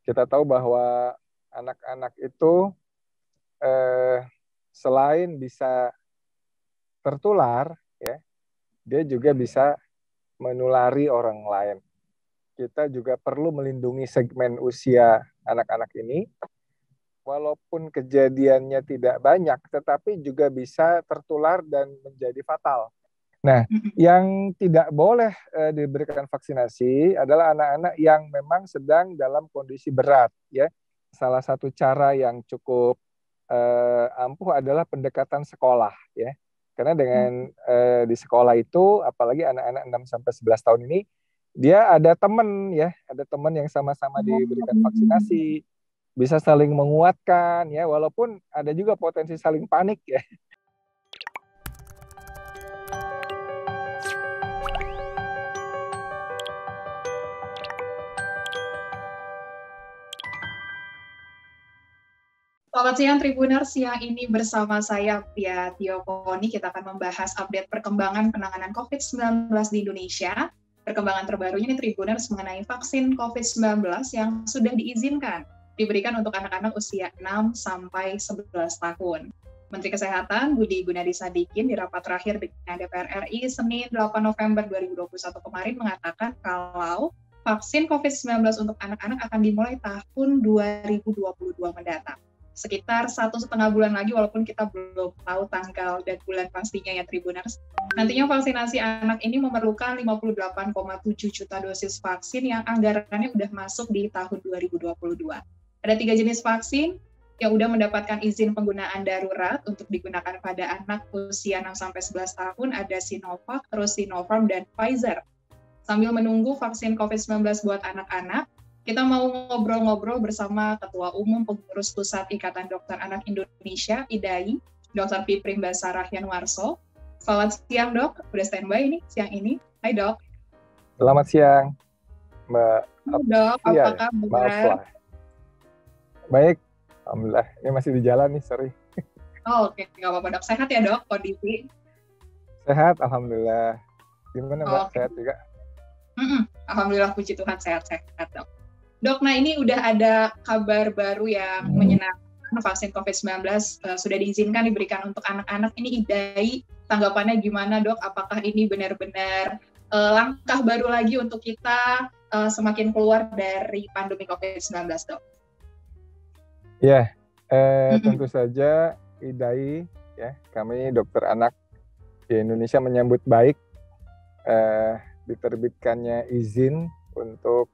Kita tahu bahwa anak-anak itu selain bisa tertular, ya, dia juga bisa menulari orang lain. Kita juga perlu melindungi segmen usia anak-anak ini, walaupun kejadiannya tidak banyak, tetapi juga bisa tertular dan menjadi fatal. Nah, yang tidak boleh diberikan vaksinasi adalah anak-anak yang memang sedang dalam kondisi berat, ya. Salah satu cara yang cukup ampuh adalah pendekatan sekolah, ya. Karena dengan di sekolah itu, apalagi anak-anak 6 sampai 11 tahun ini, dia ada teman, ya, ada teman yang sama-sama diberikan vaksinasi, bisa saling menguatkan, ya, walaupun ada juga potensi saling panik, ya. Selamat siang Tribuners, siang ini bersama saya Pia Tio Poni. Kita akan membahas update perkembangan penanganan COVID-19 di Indonesia. Perkembangan terbarunya nih Tribuners mengenai vaksin COVID-19 yang sudah diizinkan diberikan untuk anak-anak usia 6 sampai 11 tahun. Menteri Kesehatan Budi Gunadi Sadikin di rapat terakhir dengan DPR RI Senin 8 November 2021 kemarin mengatakan kalau vaksin COVID-19 untuk anak-anak akan dimulai tahun 2022 mendatang. Sekitar 1,5 bulan lagi, walaupun kita belum tahu tanggal dan bulan pastinya ya Tribuners. Nantinya vaksinasi anak ini memerlukan 58,7 juta dosis vaksin yang anggarannya udah masuk di tahun 2022. Ada 3 jenis vaksin yang udah mendapatkan izin penggunaan darurat untuk digunakan pada anak usia 6-11 tahun, ada Sinovac, terus Sinopharm, dan Pfizer. Sambil menunggu vaksin COVID-19 buat anak-anak, kita mau ngobrol-ngobrol bersama Ketua Umum Pengurus Pusat Ikatan Dokter Anak Indonesia, IDAI, Dr. Piprim Basarah Yanwarso. Selamat siang, Dok. Udah standby ini siang ini. Hai, Dok. Selamat siang, Mbak. Dok, apa kabar? Maaf lah. Baik, alhamdulillah. Ini masih di jalan nih, sorry. Oh, oke. Nggak apa-apa, Dok. Sehat ya, Dok, kondisi? Sehat, alhamdulillah. Gimana, Mbak? Sehat juga? Alhamdulillah, puji Tuhan, sehat-sehat, Dok. Dok, nah ini udah ada kabar baru yang menyenangkan, vaksin COVID-19 sudah diizinkan diberikan untuk anak-anak. Ini IDAI, tanggapannya gimana, Dok? Apakah ini benar-benar langkah baru lagi untuk kita semakin keluar dari pandemi COVID-19, Dok? Ya, tentu saja IDAI, ya, kami dokter anak di Indonesia menyambut baik diterbitkannya izin untuk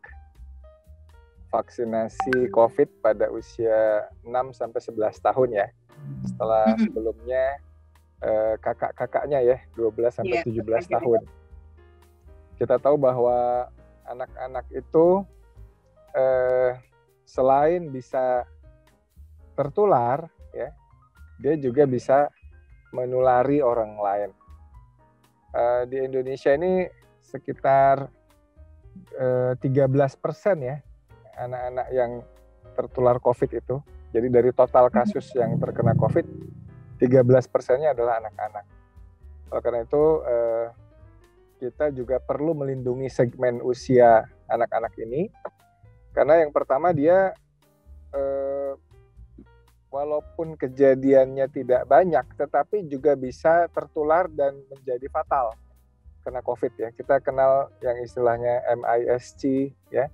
vaksinasi COVID pada usia 6-11 tahun ya. Setelah sebelumnya kakak-kakaknya ya 12-17 tahun. Kita tahu bahwa anak-anak itu selain bisa tertular, ya, dia juga bisa menulari orang lain. Di Indonesia ini sekitar 13% ya anak-anak yang tertular COVID itu. Jadi dari total kasus yang terkena COVID, 13%-nya adalah anak-anak. Oleh karena itu, kita juga perlu melindungi segmen usia anak-anak ini. Karena yang pertama dia, walaupun kejadiannya tidak banyak, tetapi juga bisa tertular dan menjadi fatal kena COVID ya. Kita kenal yang istilahnya MIS-C ya.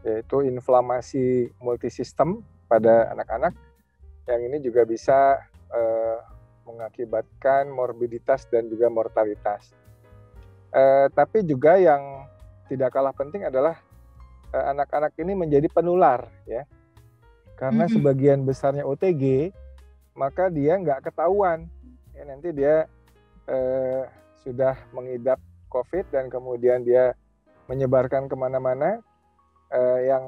Yaitu inflamasi multisistem pada anak-anak, yang ini juga bisa mengakibatkan morbiditas dan juga mortalitas. Tapi juga yang tidak kalah penting adalah anak-anak ini menjadi penular ya, karena sebagian besarnya OTG, maka dia nggak ketahuan ya, nanti dia sudah mengidap COVID dan kemudian dia menyebarkan kemana-mana yang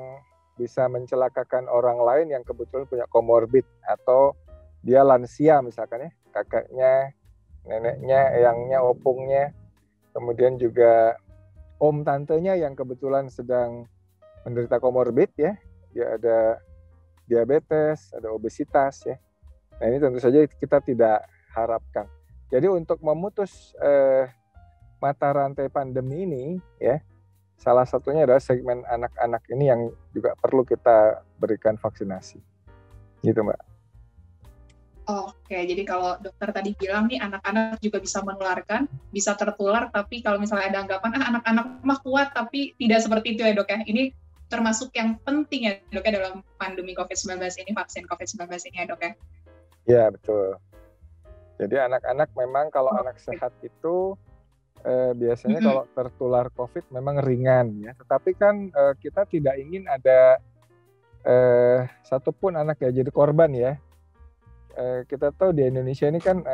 bisa mencelakakan orang lain yang kebetulan punya komorbid, atau dia lansia misalkan ya, kakaknya, neneknya, eyangnya, opungnya, kemudian juga om tantenya yang kebetulan sedang menderita komorbid ya, dia ada diabetes, ada obesitas ya. Nah ini tentu saja kita tidak harapkan. Jadi untuk memutus mata rantai pandemi ini ya, salah satunya adalah segmen anak-anak ini yang juga perlu kita berikan vaksinasi. Gitu, Mbak. Oke, jadi kalau dokter tadi bilang nih anak-anak juga bisa menularkan, bisa tertular, tapi kalau misalnya ada anggapan anak-anak mah kuat, tapi tidak seperti itu ya dok ya. Ini termasuk yang penting ya dok ya dalam pandemi COVID-19 ini, vaksin COVID-19 ini ya dok ya. Iya, betul. Jadi anak-anak memang kalau anak sehat itu biasanya kalau tertular COVID memang ringan ya. Tetapi kan kita tidak ingin ada satupun anak ya jadi korban ya. Kita tahu di Indonesia ini kan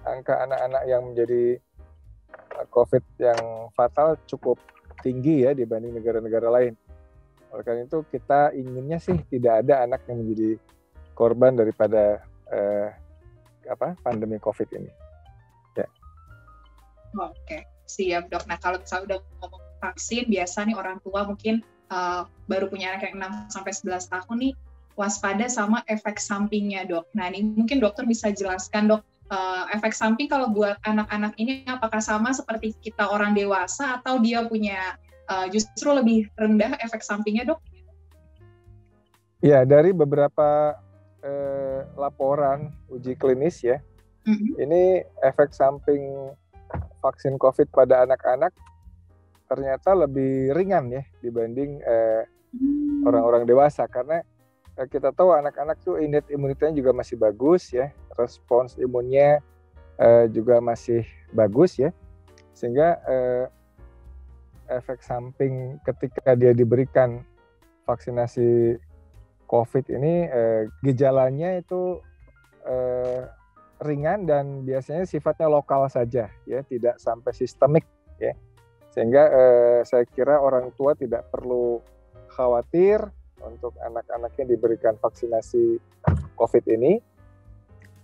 angka anak-anak yang menjadi COVID yang fatal cukup tinggi ya dibanding negara-negara lain. Oleh karena itu kita inginnya sih tidak ada anak yang menjadi korban daripada pandemi COVID ini. Ya. Oke, siap dok. Nah kalau misalnya udah ngomong vaksin, biasa nih orang tua mungkin baru punya anak yang 6-11 tahun nih, waspada sama efek sampingnya dok. Nah ini mungkin dokter bisa jelaskan dok, efek samping kalau buat anak-anak ini apakah sama seperti kita orang dewasa atau dia punya justru lebih rendah efek sampingnya dok? Ya, dari beberapa laporan uji klinis ya, ini efek samping vaksin COVID pada anak-anak ternyata lebih ringan ya dibanding orang-orang dewasa, karena kita tahu anak-anak tuh indeks imunitasnya juga masih bagus ya, respons imunnya juga masih bagus ya, sehingga efek samping ketika dia diberikan vaksinasi COVID ini gejalanya itu ringan dan biasanya sifatnya lokal saja ya, tidak sampai sistemik ya, sehingga saya kira orang tua tidak perlu khawatir untuk anak-anaknya diberikan vaksinasi COVID ini,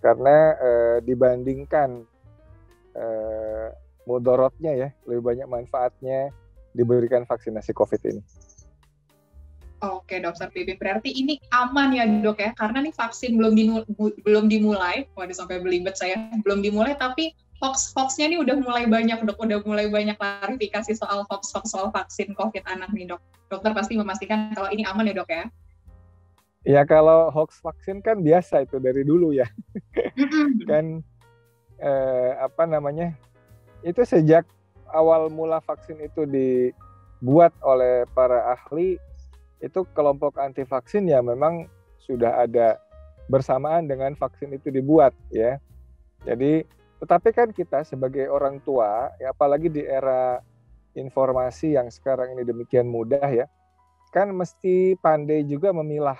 karena dibandingkan mudorotnya ya, lebih banyak manfaatnya diberikan vaksinasi COVID ini. Oke dokter Pipin, berarti ini aman ya dok ya, karena nih vaksin belum dimulai, waduh sampai belibet saya, belum dimulai tapi hoax-hoaxnya nih udah mulai banyak dok, udah mulai banyak klarifikasi soal hoax-hoax soal vaksin COVID anak nih dok. Dokter pasti memastikan kalau ini aman ya dok ya? Ya kalau hoax vaksin kan biasa itu dari dulu ya. Kan itu sejak awal mula vaksin itu dibuat oleh para ahli, itu kelompok anti vaksin ya memang sudah ada bersamaan dengan vaksin itu dibuat ya. Jadi tetapi kan kita sebagai orang tua ya, apalagi di era informasi yang sekarang ini demikian mudah ya, kan mesti pandai juga memilah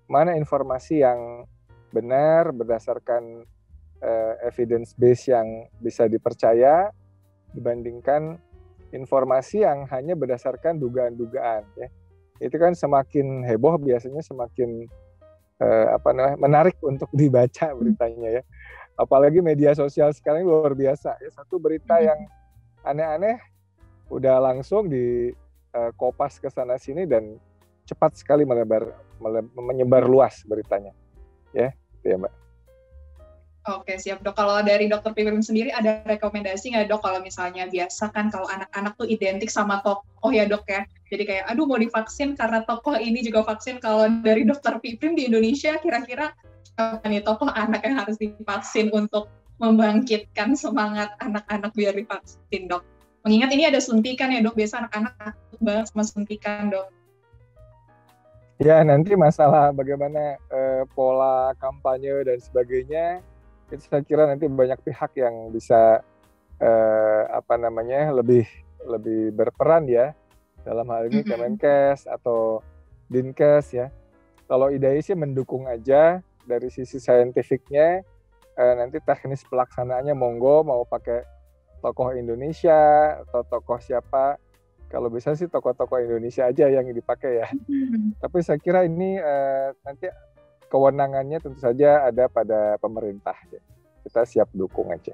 mana informasi yang benar berdasarkan evidence base yang bisa dipercaya dibandingkan informasi yang hanya berdasarkan dugaan-dugaan ya. Itu kan semakin heboh biasanya semakin menarik untuk dibaca beritanya ya. Apalagi media sosial sekarang luar biasa ya, satu berita yang aneh-aneh udah langsung di kopas ke sana sini dan cepat sekali menyebar luas beritanya ya, itu ya Mbak. Oke siap dok. Kalau dari dokter Pipin sendiri ada rekomendasi nggak dok, kalau misalnya biasa kan kalau anak-anak tuh identik sama tokoh ya dok ya, jadi kayak aduh mau divaksin karena tokoh ini juga vaksin. Kalau dari dokter Pipin di Indonesia kira-kira apa nih tokoh anak yang harus divaksin untuk membangkitkan semangat anak-anak biar divaksin dok? Mengingat ini ada suntikan ya dok, biasa anak-anak takut banget sama suntikan dok. Ya nanti masalah bagaimana pola kampanye dan sebagainya, itu saya kira nanti banyak pihak yang bisa lebih berperan ya, dalam hal ini Kemenkes atau Dinkes ya. Kalau IDAI sih mendukung aja dari sisi saintifiknya, nanti teknis pelaksanaannya monggo mau pakai tokoh Indonesia atau tokoh siapa, kalau bisa sih tokoh-tokoh Indonesia aja yang dipakai ya. Tapi saya kira ini nanti kewenangannya tentu saja ada pada pemerintah ya. Kita siap dukung aja.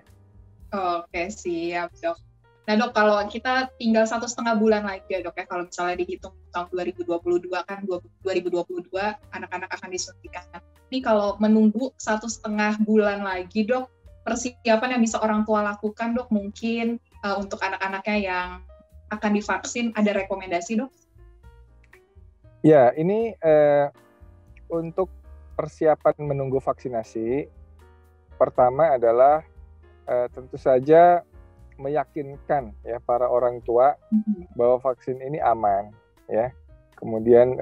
Oke siap dok. Nah dok, kalau kita tinggal 1,5 bulan lagi ya dok ya, kalau misalnya dihitung tahun 2022 kan 2022 anak-anak akan disuntikan. Ini kalau menunggu 1,5 bulan lagi dok, persiapan yang bisa orang tua lakukan dok mungkin untuk anak-anaknya yang akan divaksin, ada rekomendasi dok? Ya, ini untuk persiapan menunggu vaksinasi, pertama adalah tentu saja meyakinkan ya para orang tua bahwa vaksin ini aman, ya. Kemudian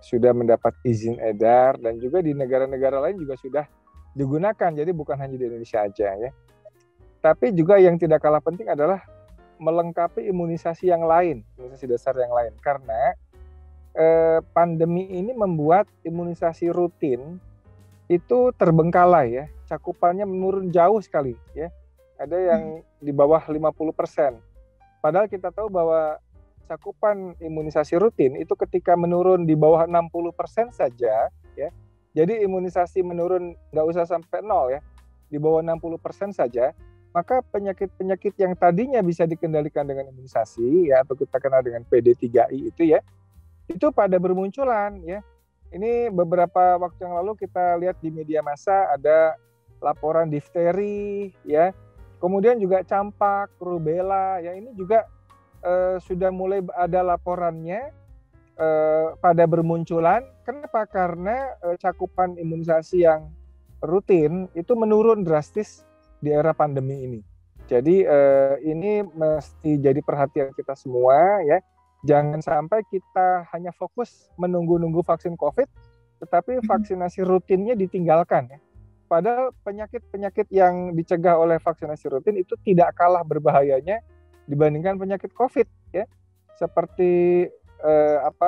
sudah mendapat izin edar dan juga di negara-negara lain juga sudah digunakan. Jadi bukan hanya di Indonesia aja ya. Tapi juga yang tidak kalah penting adalah melengkapi imunisasi yang lain, imunisasi dasar yang lain. Karena pandemi ini membuat imunisasi rutin itu terbengkalai ya, cakupannya menurun jauh sekali ya. Ada yang di bawah 50%. Padahal kita tahu bahwa cakupan imunisasi rutin itu ketika menurun di bawah 60% saja ya. Jadi imunisasi menurun nggak usah sampai 0 ya, di bawah 60% saja, maka penyakit-penyakit yang tadinya bisa dikendalikan dengan imunisasi ya, atau kita kenal dengan PD3I itu ya, itu pada bermunculan ya. Ini beberapa waktu yang lalu kita lihat di media massa ada laporan difteri ya, kemudian juga campak, rubella ya, ini juga sudah mulai ada laporannya pada bermunculan. Kenapa? Karena cakupan imunisasi yang rutin itu menurun drastis di era pandemi ini. Jadi ini mesti jadi perhatian kita semua ya. Jangan sampai kita hanya fokus menunggu-nunggu vaksin COVID, tetapi vaksinasi rutinnya ditinggalkan ya. Padahal penyakit-penyakit yang dicegah oleh vaksinasi rutin itu tidak kalah berbahayanya dibandingkan penyakit COVID ya. Seperti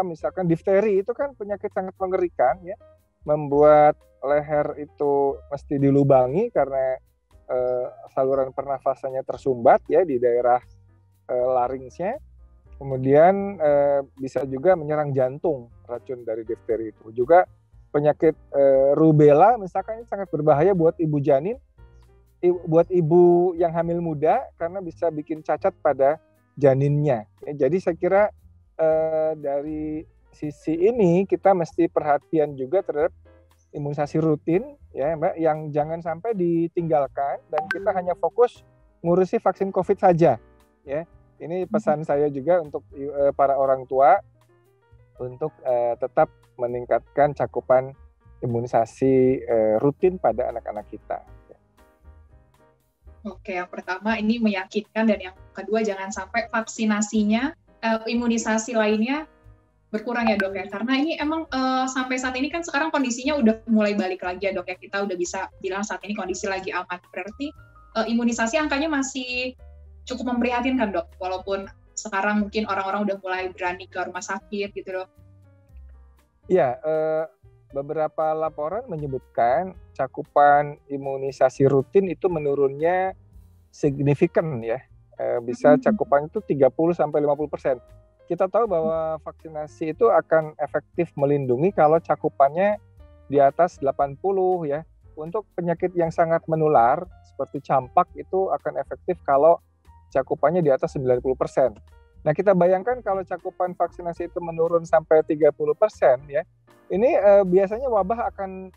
misalkan difteri itu kan penyakit sangat mengerikan ya, membuat leher itu mesti dilubangi karena saluran pernafasannya tersumbat ya di daerah larinksnya. Kemudian bisa juga menyerang jantung racun dari difteri itu. Juga penyakit rubella misalkan ini sangat berbahaya buat ibu janin, buat ibu yang hamil muda karena bisa bikin cacat pada janinnya. Ya, jadi saya kira dari sisi ini kita mesti perhatian juga terhadap imunisasi rutin ya Mbak, yang jangan sampai ditinggalkan dan kita hanya fokus ngurusi vaksin COVID saja ya. Ini pesan saya juga untuk para orang tua untuk tetap meningkatkan cakupan imunisasi rutin pada anak-anak kita. Oke, yang pertama ini meyakinkan, dan yang kedua jangan sampai vaksinasinya, imunisasi lainnya berkurang ya dok ya. Karena ini emang sampai saat ini kan sekarang kondisinya udah mulai balik lagi ya dok ya. Kita udah bisa bilang saat ini kondisi lagi aman. Berarti imunisasi angkanya masih cukup memprihatinkan dok, walaupun sekarang mungkin orang-orang udah mulai berani ke rumah sakit gitu dok. Ya, beberapa laporan menyebutkan cakupan imunisasi rutin itu menurunnya signifikan ya, bisa cakupan itu 30-50%. Kita tahu bahwa vaksinasi itu akan efektif melindungi kalau cakupannya di atas 80 ya. Untuk penyakit yang sangat menular seperti campak itu akan efektif kalau cakupannya di atas 90%. Nah, kita bayangkan kalau cakupan vaksinasi itu menurun sampai 30% ya, ini biasanya wabah akan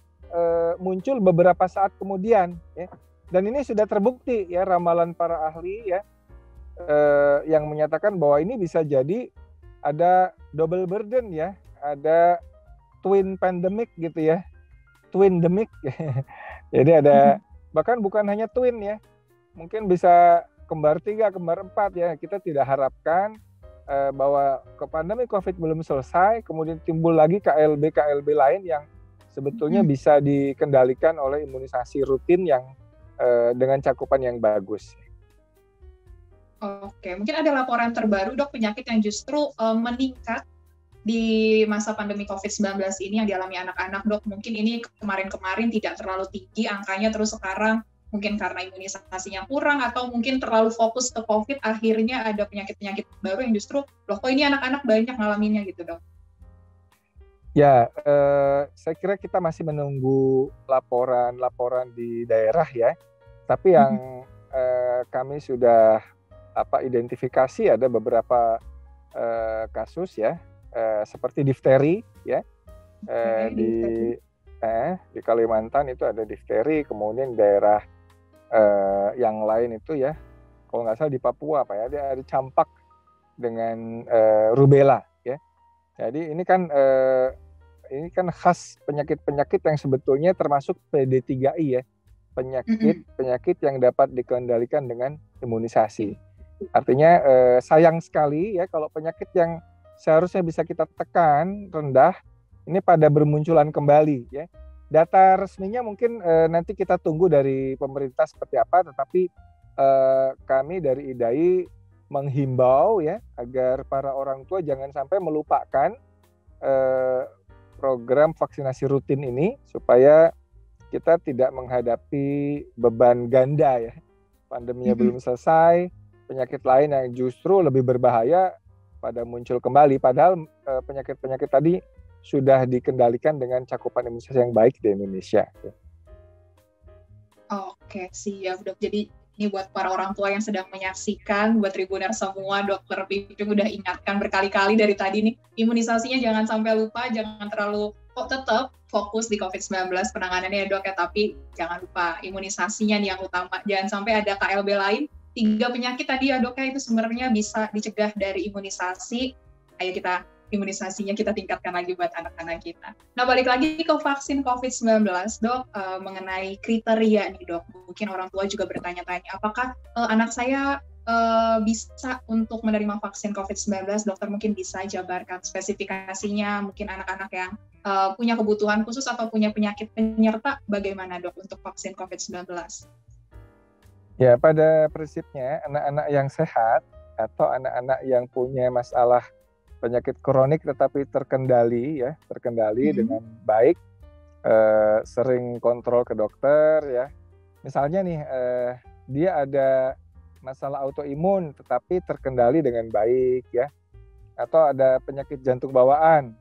muncul beberapa saat kemudian ya. Dan ini sudah terbukti ya, ramalan para ahli ya yang menyatakan bahwa ini bisa jadi ada double burden ya, ada twin pandemic gitu ya, twindemic. Jadi ada bahkan bukan hanya twin ya, mungkin bisa kembar 3, kembar 4 ya. Kita tidak harapkan bahwa pandemi COVID belum selesai, kemudian timbul lagi KLB lain yang sebetulnya bisa dikendalikan oleh imunisasi rutin yang dengan cakupan yang bagus. Oke, mungkin ada laporan terbaru dok, penyakit yang justru meningkat di masa pandemi COVID-19 ini yang dialami anak-anak dok. Mungkin ini kemarin-kemarin tidak terlalu tinggi angkanya, terus sekarang mungkin karena imunisasinya kurang atau mungkin terlalu fokus ke COVID, akhirnya ada penyakit-penyakit baru yang justru, loh kok ini anak-anak banyak ngalaminnya gitu dok? Ya, saya kira kita masih menunggu laporan di daerah ya. Tapi yang kami sudah identifikasi ada beberapa kasus ya, seperti difteri ya, di Kalimantan itu ada difteri, kemudian daerah yang lain itu ya, kalau nggak salah di Papua ada campak dengan rubella ya. Jadi ini kan khas penyakit-penyakit yang sebetulnya termasuk PD3I ya, penyakit yang dapat dikendalikan dengan imunisasi. Artinya sayang sekali ya kalau penyakit yang seharusnya bisa kita tekan rendah ini pada bermunculan kembali ya. Data resminya mungkin nanti kita tunggu dari pemerintah seperti apa, tetapi kami dari IDAI menghimbau ya agar para orang tua jangan sampai melupakan program vaksinasi rutin ini supaya kita tidak menghadapi beban ganda ya. Pandeminya belum selesai, penyakit lain yang justru lebih berbahaya pada muncul kembali. Padahal penyakit-penyakit tadi sudah dikendalikan dengan cakupan imunisasi yang baik di Indonesia. Oke, siap dok. Jadi ini buat para orang tua yang sedang menyaksikan, buat Tribuner semua, Dokter Piping udah ingatkan berkali-kali dari tadi nih, imunisasinya jangan sampai lupa, jangan terlalu tetap fokus di COVID-19 penanganannya ya dok ya, tapi jangan lupa imunisasinya nih yang utama, jangan sampai ada KLB lain. 3 penyakit tadi ya dok ya, itu sebenarnya bisa dicegah dari imunisasi. Ayo kita imunisasinya kita tingkatkan lagi buat anak-anak kita. Nah balik lagi ke vaksin COVID-19 dok, mengenai kriteria nih dok, mungkin orang tua juga bertanya-tanya apakah anak saya bisa untuk menerima vaksin COVID-19, dokter mungkin bisa jabarkan spesifikasinya, mungkin anak-anak yang punya kebutuhan khusus atau punya penyakit penyerta, bagaimana dok untuk vaksin COVID-19? Ya pada prinsipnya anak-anak yang sehat atau anak-anak yang punya masalah penyakit kronik tetapi terkendali dengan baik, sering kontrol ke dokter ya. Misalnya nih dia ada masalah autoimun tetapi terkendali dengan baik ya, atau ada penyakit jantung bawaan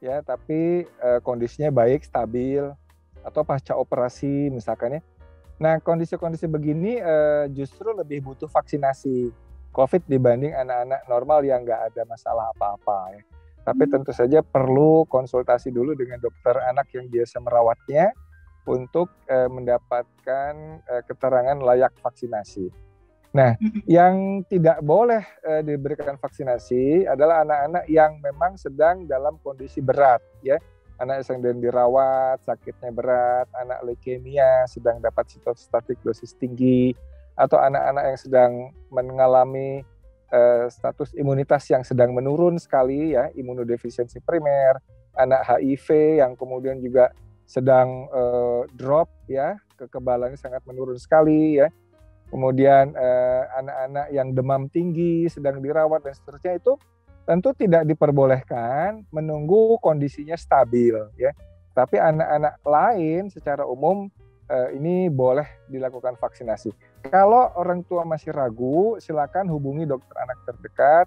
ya tapi kondisinya baik, stabil, atau pasca operasi misalkan ya. Nah kondisi-kondisi begini justru lebih butuh vaksinasi COVID dibanding anak-anak normal yang nggak ada masalah apa-apa ya. Tapi tentu saja perlu konsultasi dulu dengan dokter anak yang biasa merawatnya untuk mendapatkan keterangan layak vaksinasi. Nah, yang tidak boleh diberikan vaksinasi adalah anak-anak yang memang sedang dalam kondisi berat ya. Anak yang sedang dirawat, sakitnya berat, anak leukemia sedang dapat sitostatik dosis tinggi, atau anak-anak yang sedang mengalami status imunitas yang sedang menurun sekali ya, imunodefisiensi primer, anak HIV yang kemudian juga sedang drop ya, kekebalannya sangat menurun sekali ya. Kemudian anak-anak yang demam tinggi sedang dirawat dan seterusnya, itu tentu tidak diperbolehkan menunggu kondisinya stabil ya. Tapi anak-anak lain secara umum ini boleh dilakukan vaksinasi. Kalau orang tua masih ragu, silakan hubungi dokter anak terdekat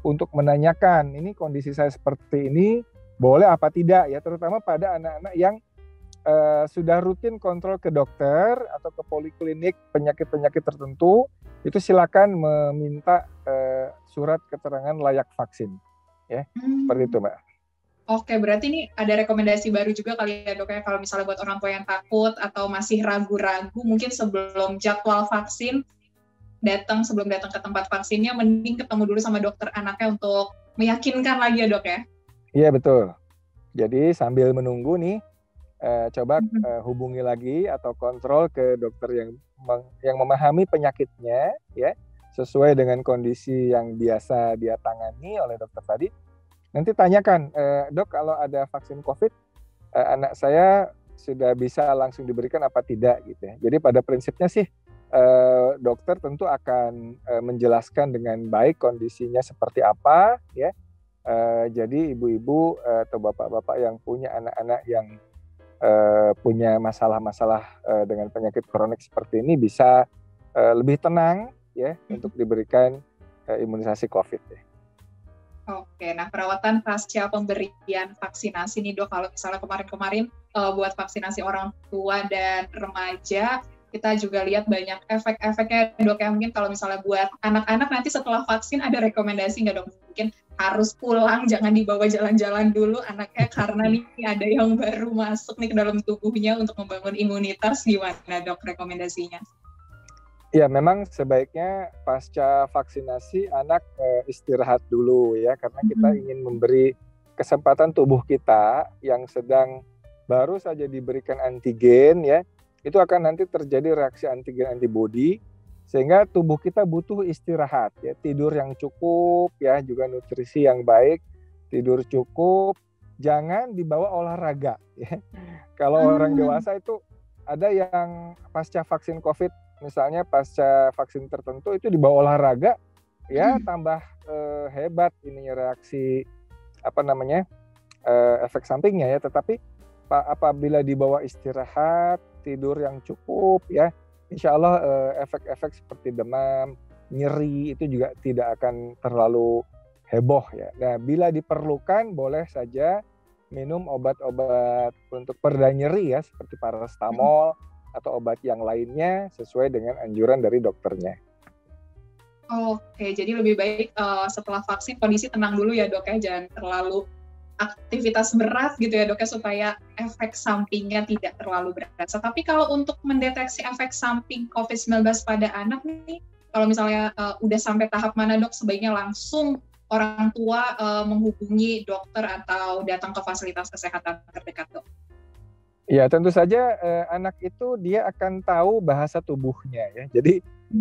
untuk menanyakan ini kondisi saya seperti ini boleh apa tidak ya, terutama pada anak-anak yang sudah rutin kontrol ke dokter atau ke poliklinik penyakit-penyakit tertentu, itu silakan meminta surat keterangan layak vaksin ya. Seperti itu Mbak. Oke, berarti ini ada rekomendasi baru juga kali ya dok ya, kalau misalnya buat orang tua yang takut atau masih ragu-ragu, mungkin sebelum jadwal vaksin sebelum datang ke tempat vaksinnya, mending ketemu dulu sama dokter anaknya untuk meyakinkan lagi ya dok ya? Iya betul. Jadi sambil menunggu nih, coba hubungi lagi atau kontrol ke dokter yang memahami penyakitnya ya, sesuai dengan kondisi yang biasa dia tangani oleh dokter tadi. Nanti tanyakan, dok kalau ada vaksin COVID, anak saya sudah bisa langsung diberikan apa tidak gitu ya. Jadi pada prinsipnya sih dokter tentu akan menjelaskan dengan baik kondisinya seperti apa ya. Jadi ibu-ibu atau bapak-bapak yang punya anak-anak yang punya masalah-masalah dengan penyakit kronik seperti ini bisa lebih tenang ya untuk diberikan imunisasi COVID ya. Oke, nah perawatan pasca pemberian vaksinasi nih dok, kalau misalnya kemarin-kemarin buat vaksinasi orang tua dan remaja, kita juga lihat banyak efek-efeknya dok ya. Mungkin kalau misalnya buat anak-anak nanti setelah vaksin ada rekomendasi nggak dok? Mungkin harus pulang, jangan dibawa jalan-jalan dulu anaknya karena nih ada yang baru masuk nih ke dalam tubuhnya untuk membangun imunitas, gimana dok rekomendasinya? Ya, memang sebaiknya pasca vaksinasi anak istirahat dulu ya, karena kita ingin memberi kesempatan tubuh kita yang sedang baru saja diberikan antigen ya, itu akan nanti terjadi reaksi antigen antibody, sehingga tubuh kita butuh istirahat ya, tidur yang cukup ya, juga nutrisi yang baik, tidur cukup, jangan dibawa olahraga ya. Kalau orang dewasa itu ada yang pasca vaksin COVID, misalnya pasca vaksin tertentu itu dibawa olahraga, ya tambah hebat ini reaksi apa namanya efek sampingnya ya. Tetapi apabila dibawa istirahat, tidur yang cukup ya, insya Allah efek-efek seperti demam, nyeri itu juga tidak akan terlalu heboh ya. Nah, bila diperlukan boleh saja minum obat-obat untuk pereda nyeri ya, seperti paracetamol atau obat yang lainnya sesuai dengan anjuran dari dokternya. Oke, jadi lebih baik setelah vaksin kondisi tenang dulu ya dok ya, jangan terlalu aktivitas berat gitu ya dok ya, supaya efek sampingnya tidak terlalu berasa. Tapi kalau untuk mendeteksi efek samping COVID-19 pada anak nih, kalau misalnya udah sampai tahap mana dok, sebaiknya langsung orang tua menghubungi dokter atau datang ke fasilitas kesehatan terdekat dok? Ya, tentu saja anak itu dia akan tahu bahasa tubuhnya ya. Jadi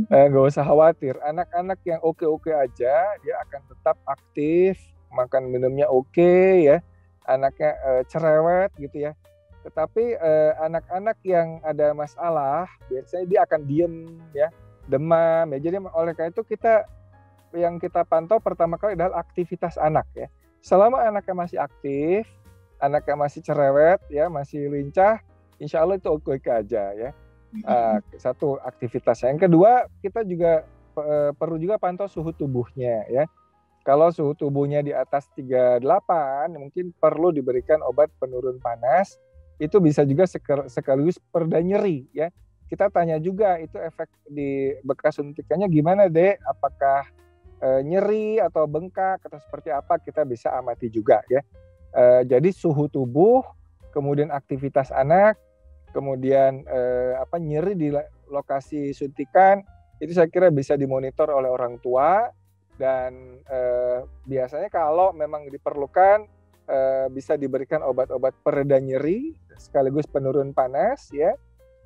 nggak usah khawatir. Anak-anak yang oke-oke aja, dia akan tetap aktif, makan minumnya oke ya. Anaknya cerewet gitu ya. Tetapi anak-anak yang ada masalah, biasanya dia akan diem ya, demam ya. Jadi oleh karena itu yang kita pantau pertama kali adalah aktivitas anak ya. Selama anaknya masih aktif, anaknya masih cerewet ya, masih lincah, insya Allah itu oke aja ya. Satu aktivitas. Yang kedua, kita juga perlu juga pantau suhu tubuhnya ya. Kalau suhu tubuhnya di atas 38, mungkin perlu diberikan obat penurun panas. Itu bisa juga sekaligus pereda nyeri ya. Kita tanya juga itu efek di bekas suntikannya gimana dek? Apakah nyeri atau bengkak atau seperti apa, kita bisa amati juga ya. Jadi suhu tubuh, kemudian aktivitas anak, kemudian nyeri di lokasi suntikan, itu saya kira bisa dimonitor oleh orang tua. Dan biasanya kalau memang diperlukan bisa diberikan obat-obat pereda nyeri sekaligus penurun panas ya.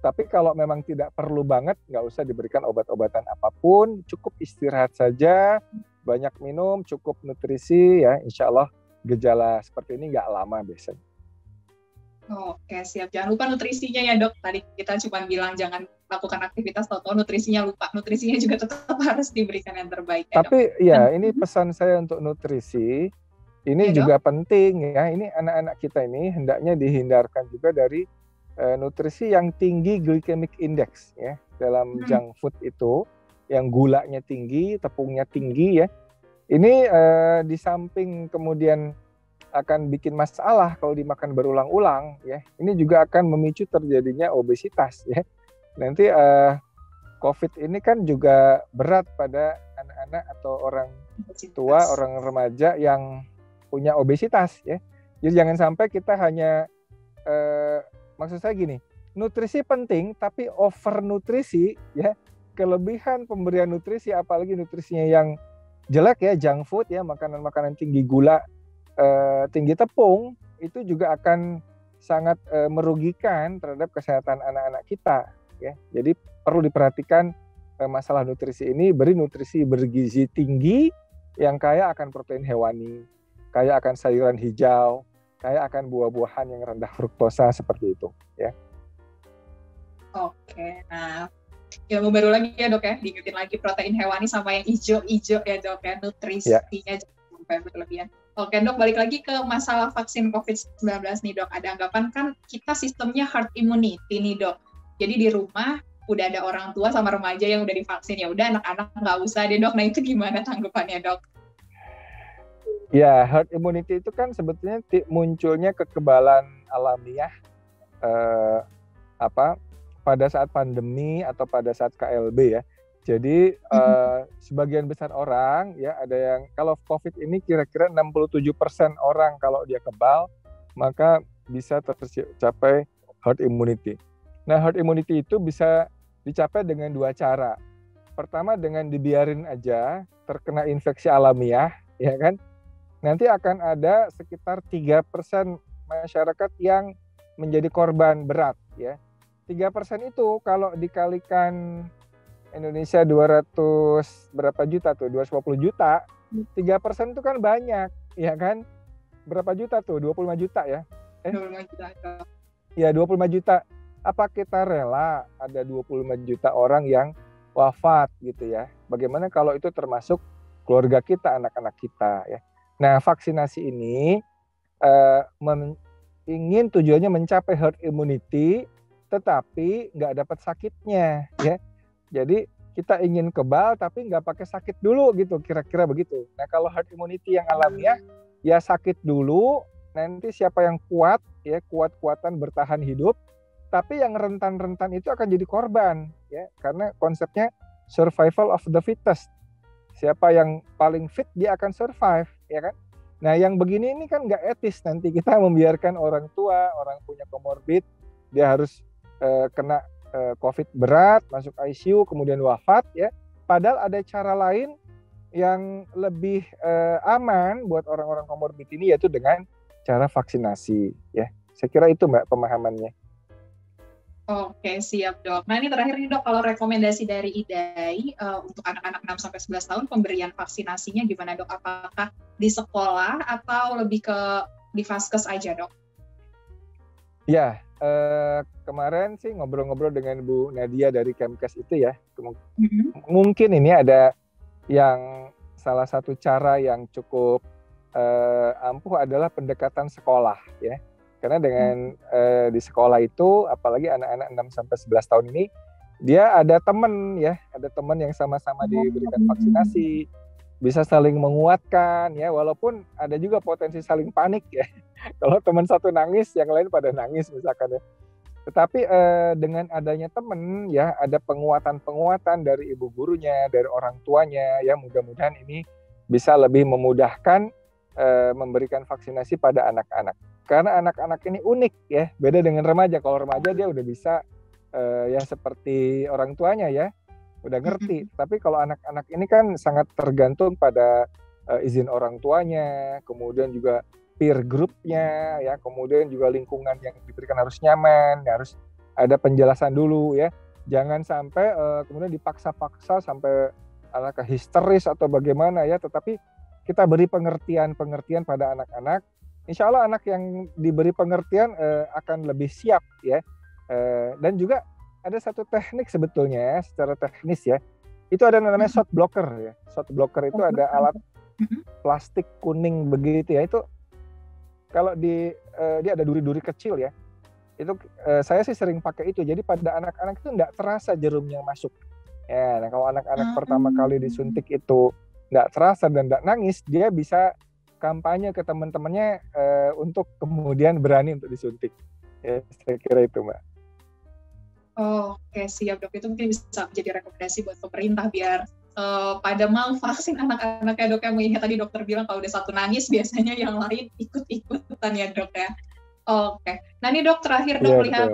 Tapi kalau memang tidak perlu banget, nggak usah diberikan obat-obatan apapun, cukup istirahat saja, banyak minum, cukup nutrisi ya, insya Allah gejala seperti ini nggak lama biasanya. Oke, siap. Jangan lupa nutrisinya ya dok. Tadi kita cuma bilang jangan lakukan aktivitas, atau nutrisinya lupa. Nutrisinya juga tetap harus diberikan yang terbaik ya. Tapi dok, ya ini pesan saya untuk nutrisi, ini ya, juga dok, penting ya. Ini anak-anak kita ini hendaknya dihindarkan juga dari nutrisi yang tinggi glycemic index ya, dalam junk food itu yang gulanya tinggi, tepungnya tinggi ya. Ini di samping kemudian akan bikin masalah kalau dimakan berulang-ulang ya. Ini juga akan memicu terjadinya obesitas ya. Nanti COVID ini kan juga berat pada anak-anak atau orang tua, orang remaja yang punya obesitas ya. Jadi jangan sampai kita hanya maksud saya gini, nutrisi penting tapi over nutrisi ya, kelebihan pemberian nutrisi apalagi nutrisinya yang jelek ya, junk food ya, makanan-makanan tinggi gula, tinggi tepung, itu juga akan sangat merugikan terhadap kesehatan anak-anak kita ya. Jadi perlu diperhatikan masalah nutrisi ini, beri nutrisi bergizi tinggi yang kaya akan protein hewani, kaya akan sayuran hijau, kaya akan buah-buahan yang rendah fruktosa seperti itu ya. Oke, nah ilmu baru lagi ya dok ya, diingetin lagi protein hewani sama yang hijau-hijau ya dok ya, nutrisinya jangan sampai berlebihan. Oke dok, balik lagi ke masalah vaksin COVID-19 nih dok, ada anggapan kan kita sistemnya herd immunity nih dok, jadi di rumah udah ada orang tua sama remaja yang udah divaksin, ya udah anak-anak nggak usah deh dok, nah itu gimana tanggapannya dok? Ya, herd immunity itu kan sebetulnya munculnya kekebalan alamiah pada saat pandemi atau pada saat KLB ya. Jadi sebagian besar orang ya, ada yang kalau COVID ini kira-kira 67% orang kalau dia kebal maka bisa tercapai herd immunity. Nah, herd immunity itu bisa dicapai dengan dua cara. pertama dengan dibiarin aja terkena infeksi alamiah, ya kan? Nanti akan ada sekitar 3% masyarakat yang menjadi korban berat, ya. 3% itu kalau dikalikan Indonesia 200 berapa juta tuh? 250 juta. 3% itu kan banyak, ya kan? Berapa juta tuh? 25 juta ya? 25 juta. Ya, 25 juta. Apa kita rela ada 25 juta orang yang wafat gitu ya? Bagaimana kalau itu termasuk keluarga kita, anak-anak kita ya? Nah, vaksinasi ini ingin tujuannya mencapai herd immunity, tetapi nggak dapat sakitnya ya. Jadi kita ingin kebal tapi nggak pakai sakit dulu gitu, kira-kira begitu. Nah, kalau herd immunity yang alamiah ya sakit dulu, nanti siapa yang kuat ya, kuat-kuatan bertahan hidup, tapi yang rentan-rentan itu akan jadi korban ya, karena konsepnya survival of the fittest. Siapa yang paling fit dia akan survive ya kan. Nah, yang begini ini kan nggak etis, nanti kita membiarkan orang tua, orang punya komorbid, dia harus kena COVID berat, masuk ICU, kemudian wafat ya. Padahal ada cara lain yang lebih aman buat orang-orang komorbid ini, yaitu dengan cara vaksinasi ya. Saya kira itu Mbak pemahamannya. Oke, siap Dok. Nah ini terakhir nih Dok, kalau rekomendasi dari IDAI untuk anak-anak 6-11 tahun pemberian vaksinasinya gimana Dok? Apakah di sekolah atau lebih ke di Vaskes aja Dok? Ya, kemarin sih ngobrol-ngobrol dengan Bu Nadia dari Kemkes itu ya. Mungkin ini ada yang salah satu cara yang cukup ampuh adalah pendekatan sekolah ya. Karena dengan di sekolah itu, apalagi anak-anak 6-11 tahun ini, dia ada teman ya, ada teman yang sama-sama diberikan vaksinasi, bisa saling menguatkan ya, walaupun ada juga potensi saling panik ya. Kalau teman satu nangis, yang lain pada nangis misalkan ya. Tetapi dengan adanya teman ya, ada penguatan-penguatan dari ibu gurunya, dari orang tuanya ya, mudah-mudahan ini bisa lebih memudahkan memberikan vaksinasi pada anak-anak. Karena anak-anak ini unik ya, beda dengan remaja. Kalau remaja dia udah bisa ya seperti orang tuanya ya, udah ngerti. Tapi kalau anak-anak ini kan sangat tergantung pada izin orang tuanya, kemudian juga peer groupnya ya, kemudian juga lingkungan yang diberikan harus nyaman, harus ada penjelasan dulu ya. Jangan sampai kemudian dipaksa-paksa sampai anaknya histeris atau bagaimana ya, tetapi kita beri pengertian pada anak-anak. Insya Allah anak yang diberi pengertian akan lebih siap ya. Dan juga ada satu teknik sebetulnya secara teknis ya. Itu ada namanya shot blocker ya. Shot blocker itu ada alat plastik kuning begitu ya. Itu kalau dia ada duri-duri kecil ya. Itu saya sih sering pakai itu. Jadi pada anak-anak itu enggak terasa jarumnya masuk. Ya, nah kalau anak-anak pertama kali disuntik itu enggak terasa dan enggak nangis, dia bisa kampanye ke teman-temannya untuk kemudian berani untuk disuntik. Ya, saya kira itu, Mbak. Oke, siap Dok. Itu mungkin bisa menjadi rekomendasi buat pemerintah biar pada mau vaksin anak-anaknya Dok, yang mengingat tadi dokter bilang kalau udah satu nangis biasanya yang lain ikut-ikutan ya Dok ya. Oke, nah ini Dok terakhir Dok lihat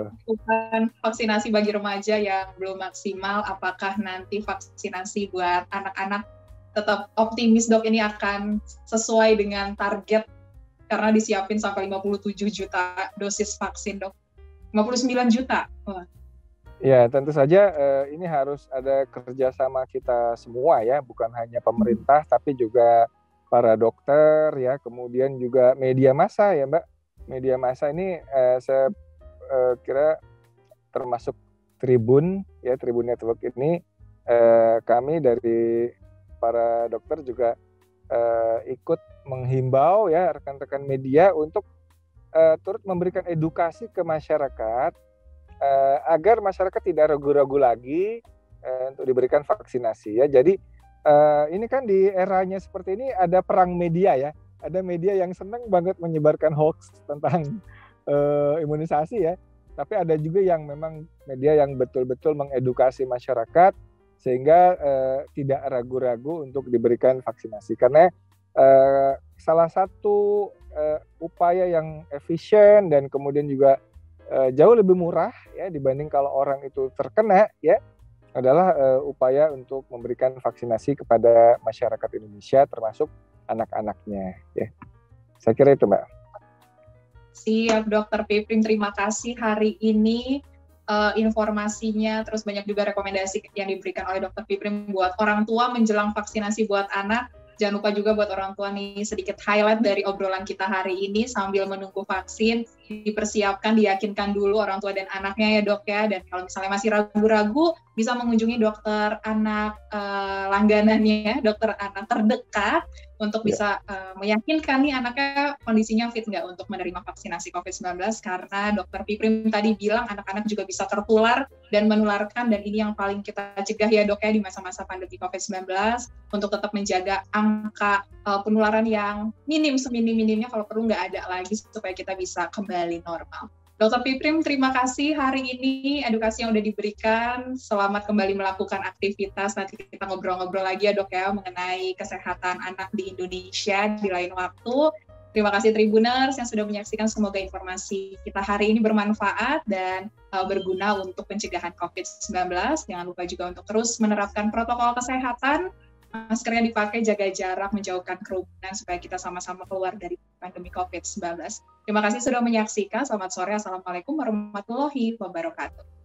vaksinasi bagi remaja yang belum maksimal, apakah nanti vaksinasi buat anak-anak tetap optimis Dok ini akan sesuai dengan target karena disiapin sampai 57 juta dosis vaksin Dok. 59 juta. Wah. Ya, tentu saja ini harus ada kerjasama kita semua ya, bukan hanya pemerintah tapi juga para dokter ya, kemudian juga media massa ya Mbak. Media massa ini saya kira termasuk Tribun ya, Tribun Network ini kami dari para dokter juga ikut menghimbau ya rekan-rekan media untuk turut memberikan edukasi ke masyarakat agar masyarakat tidak ragu-ragu lagi untuk diberikan vaksinasi ya. Jadi ini kan di eranya seperti ini ada perang media ya. Ada media yang senang banget menyebarkan hoax tentang imunisasi ya. Tapi ada juga yang memang media yang betul-betul mengedukasi masyarakat sehingga tidak ragu-ragu untuk diberikan vaksinasi. Karena salah satu upaya yang efisien dan kemudian juga jauh lebih murah ya dibanding kalau orang itu terkena ya, adalah upaya untuk memberikan vaksinasi kepada masyarakat Indonesia termasuk anak-anaknya ya. Saya kira itu, Mbak. Siap, Dokter Piprim, terima kasih hari ini informasinya, terus banyak juga rekomendasi yang diberikan oleh Dokter Piprim buat orang tua menjelang vaksinasi buat anak. Jangan lupa juga buat orang tua nih, sedikit highlight dari obrolan kita hari ini sambil menunggu vaksin, dipersiapkan, diyakinkan dulu orang tua dan anaknya ya dok ya, dan kalau misalnya masih ragu-ragu, bisa mengunjungi dokter anak langganannya, dokter anak terdekat, untuk bisa meyakinkan nih anaknya kondisinya fit nggak untuk menerima vaksinasi COVID-19, karena Dokter Piprim tadi bilang anak-anak juga bisa tertular dan menularkan, dan ini yang paling kita cegah ya dok ya di masa-masa pandemi COVID-19, untuk tetap menjaga angka penularan yang minim, seminim-minimnya, kalau perlu nggak ada lagi, supaya kita bisa kembali normal. Dokter Piprim, terima kasih hari ini edukasi yang udah diberikan. Selamat kembali melakukan aktivitas. Nanti kita ngobrol-ngobrol lagi ya dok ya mengenai kesehatan anak di Indonesia di lain waktu. Terima kasih Tribuners yang sudah menyaksikan. Semoga informasi kita hari ini bermanfaat dan berguna untuk pencegahan COVID-19. Jangan lupa juga untuk terus menerapkan protokol kesehatan. Maskernya dipakai, jaga jarak, menjauhkan kerumunan supaya kita sama-sama keluar dari pandemi COVID-19. Terima kasih sudah menyaksikan. Selamat sore. Assalamualaikum warahmatullahi wabarakatuh.